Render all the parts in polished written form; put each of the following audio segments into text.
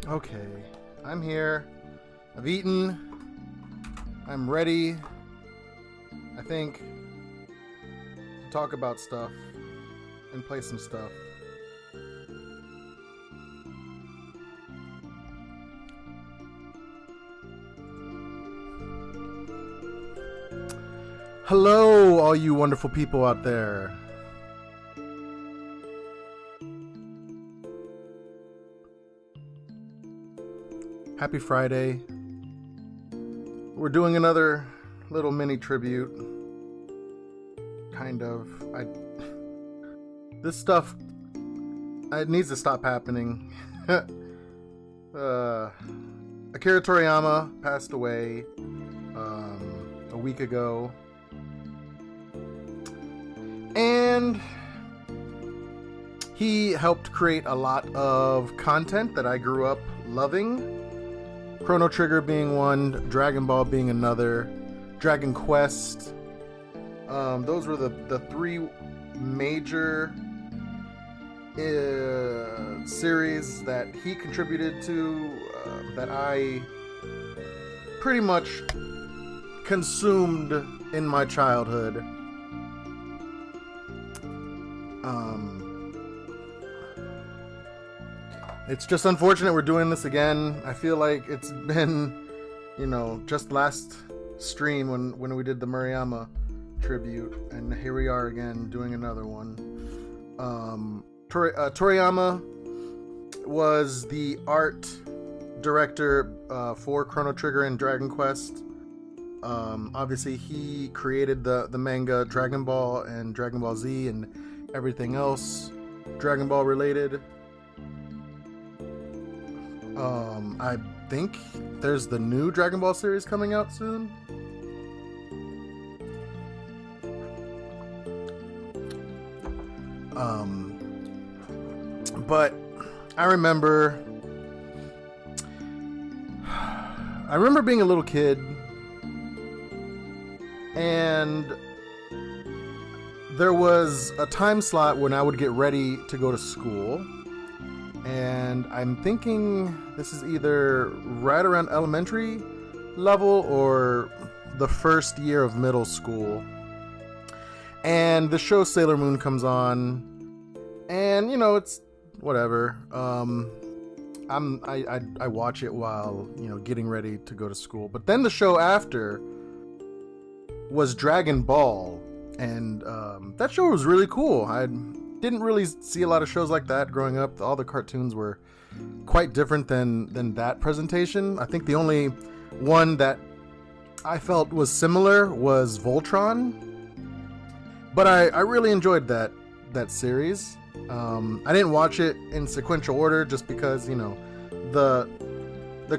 Okay, I'm here. I've eaten. I'm ready, I think, to talk about stuff and play some stuff. Hello, all you wonderful people out there. Happy Friday. We're doing another little mini tribute. Kind of. This stuff, it needs to stop happening. Akira Toriyama passed away a week ago. And he helped create a lot of content that I grew up loving. Chrono Trigger being one, Dragon Ball being another, Dragon Quest. Those were the three major series that he contributed to, that I pretty much consumed in my childhood. It's just unfortunate we're doing this again. I feel like it's been, just last stream when we did the Murayama tribute, and here we are again doing another one. Toriyama was the art director for Chrono Trigger and Dragon Quest. Obviously, he created the manga Dragon Ball and Dragon Ball Z and everything else Dragon Ball related. I think there's the new Dragon Ball series coming out soon. But I remember being a little kid, and there was a time slot when I would get ready to go to school. And I'm thinking this is either right around elementary level or the first year of middle school. And the show Sailor Moon comes on, and it's whatever. I watch it while getting ready to go to school. But then the show after was Dragon Ball, and that show was really cool. I didn't really see a lot of shows like that growing up. All the cartoons were quite different than that presentation. I think the only one that I felt was similar was Voltron. But I really enjoyed that series. I didn't watch it in sequential order just because, the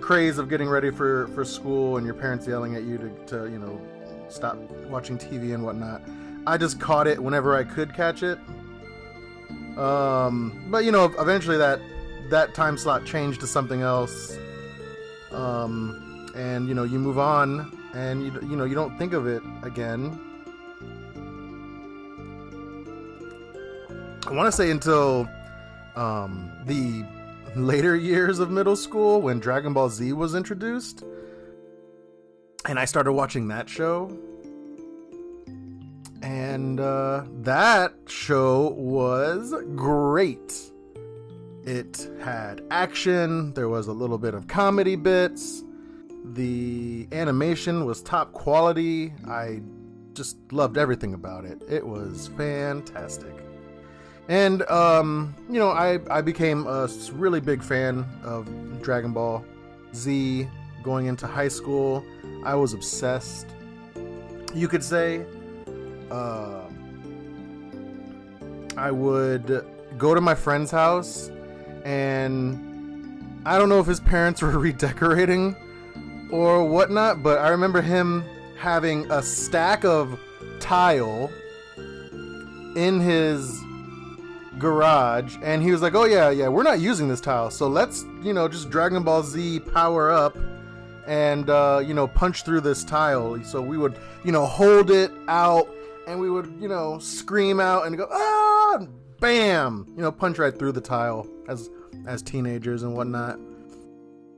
craze of getting ready for school and your parents yelling at you to stop watching TV and whatnot. I just caught it whenever I could catch it. But eventually that time slot changed to something else. And you move on, and you don't think of it again. I want to say until the later years of middle school, when Dragon Ball Z was introduced, and I started watching that show. And that show was great. It had action. There was a little bit of comedy bits. The animation was top quality. I just loved everything about it. It was fantastic. And, I became a really big fan of Dragon Ball Z going into high school. I was obsessed, you could say. I would go to my friend's house, and I don't know if his parents were redecorating or whatnot, but I remember him having a stack of tile in his garage, and he was like, oh yeah, we're not using this tile, so let's, just Dragon Ball Z power up and, punch through this tile. So we would, hold it out, and we would, scream out and go, ah, bam, punch right through the tile as teenagers and whatnot.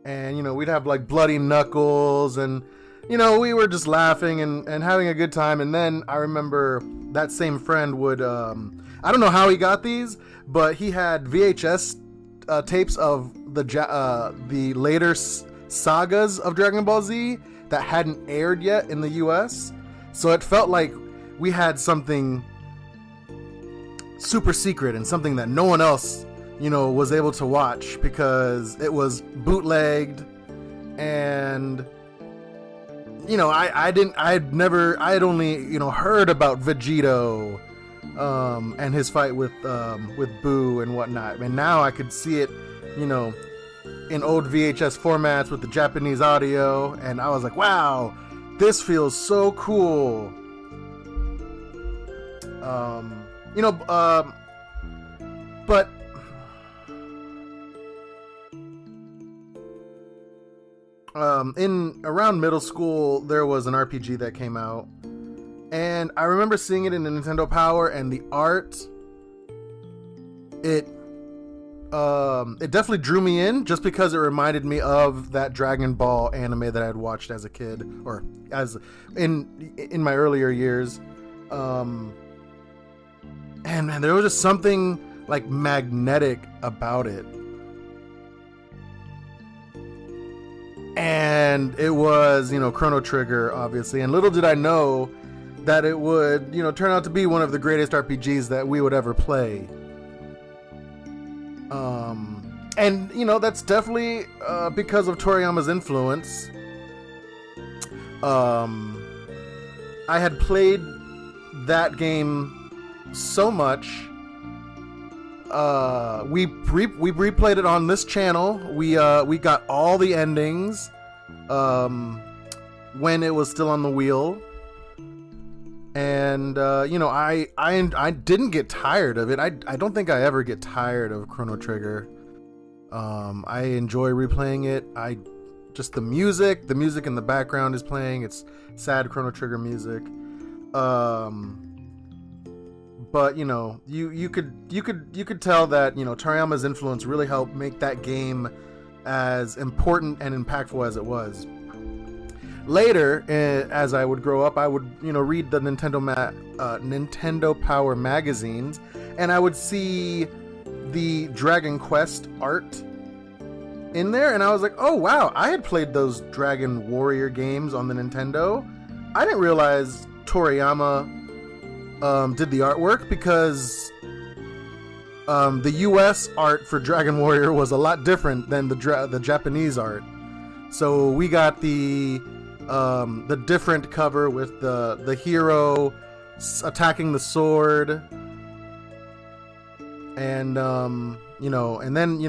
and we'd have like bloody knuckles, and we were just laughing and having a good time. And then I remember that same friend would I don't know how he got these, but he had VHS tapes of the later sagas of Dragon Ball Z that hadn't aired yet in the US. So it felt like we had something super secret and something that no one else was able to watch, because it was bootlegged. And I had only heard about Vegito and his fight with Boo and whatnot, and now I could see it in old VHS formats with the Japanese audio, and I was like, wow, this feels so cool. But in around middle school, there was an RPG that came out, and I remember seeing it in the Nintendo Power, and the art, it definitely drew me in, just because it reminded me of that Dragon Ball anime that I had watched as a kid, or as in my earlier years. And man, there was just something like magnetic about it. And it was, Chrono Trigger, obviously. And little did I know that it would, turn out to be one of the greatest RPGs that we would ever play. And, that's definitely because of Toriyama's influence. I had played that game so much. We replayed it on this channel. We got all the endings when it was still on the wheel, and I didn't get tired of it. I don't think I ever get tired of Chrono Trigger. I enjoy replaying it. Just the music in the background is playing. It's sad Chrono Trigger music. But you could tell that Toriyama's influence really helped make that game as important and impactful as it was. Later, as I would grow up, I would read the Nintendo Power magazines, and I would see the Dragon Quest art in there, and I was like, oh wow, I had played those Dragon Warrior games on the Nintendo. I didn't realize Toriyama did the artwork, because the US art for Dragon Warrior was a lot different than the Japanese art. So we got the different cover with the hero attacking the sword, and and then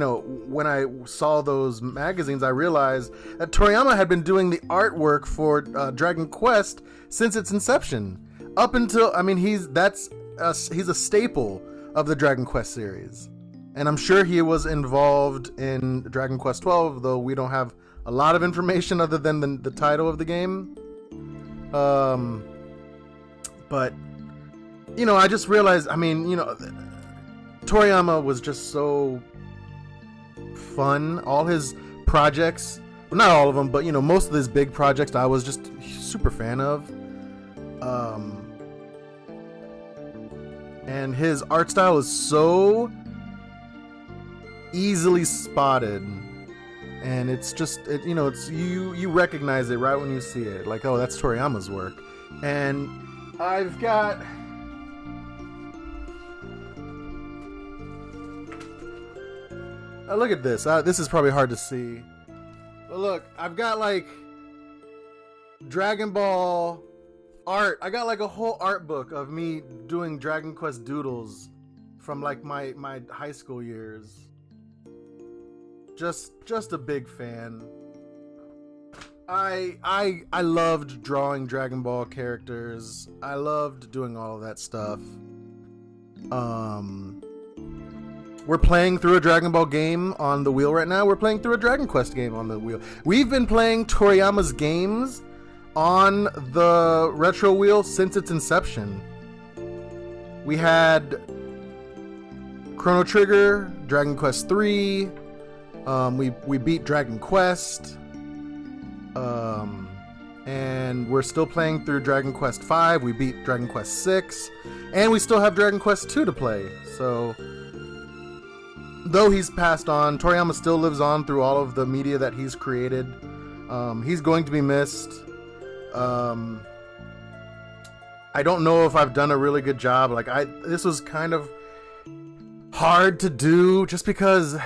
when I saw those magazines, I realized that Toriyama had been doing the artwork for Dragon Quest since its inception. Up until, he's a staple of the Dragon Quest series. And I'm sure he was involved in Dragon Quest 12, though we don't have a lot of information other than the title of the game. But, I just realized, Toriyama was just so fun. All his projects, well, not all of them, but, most of his big projects I was just super fan of. And his art style is so easily spotted, and it's just it's you recognize it right when you see it, like, oh, that's Toriyama's work. And I've got look at this. This is probably hard to see, but look, I've got like Dragon Ball art. I got like a whole art book of me doing Dragon Quest doodles from like my high school years. Just a big fan. I loved drawing Dragon Ball characters. I loved doing all of that stuff. We're playing through a Dragon Ball game on the wheel right now. We're playing through a Dragon Quest game on the wheel. We've been playing Toriyama's games on the retro wheel since its inception. We had Chrono Trigger, Dragon Quest 3, We beat Dragon Quest. And we're still playing through Dragon Quest V. We beat Dragon Quest VI, and we still have Dragon Quest II to play. So, though he's passed on, Toriyama still lives on through all of the media that he's created. He's going to be missed. I don't know if I've done a really good job. This was kind of hard to do, just because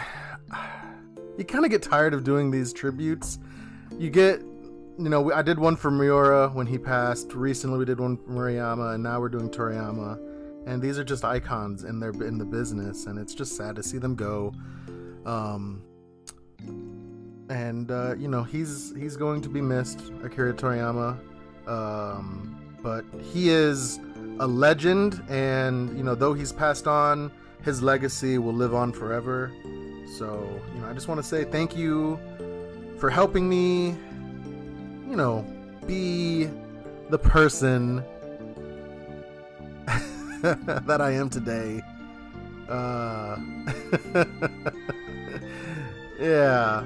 you kind of get tired of doing these tributes. I did one for Miura when he passed. Recently, we did one for Murayama, and now we're doing Toriyama. And these are just icons in the business, and it's just sad to see them go. He's going to be missed, Akira Toriyama. But he is a legend, and though he's passed on, his legacy will live on forever. So, I just want to say thank you for helping me, be the person that I am today. Yeah.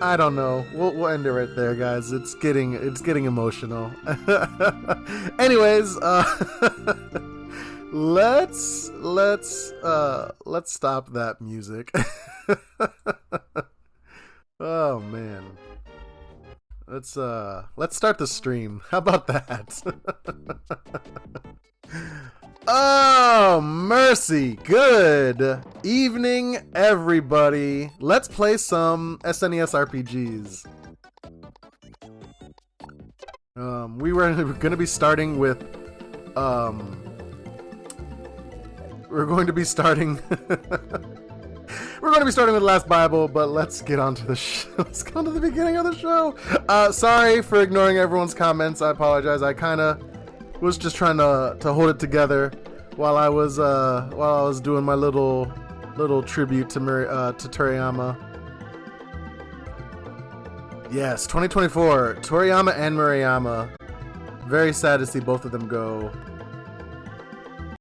I don't know. We'll end it right there, guys. It's getting emotional. Anyways, let's stop that music. Oh man. Let's start the stream. How about that? Oh, mercy. Good evening, everybody. Let's play some SNES RPGs. We're going to be starting with we're going to be starting with Last Bible, but let's get on to the let's go to the beginning of the show. Sorry for ignoring everyone's comments. I apologize. I kind of was just trying to hold it together while I was doing my little tribute to Toriyama. Yes, 2024, Toriyama and Murayama. Very sad to see both of them go.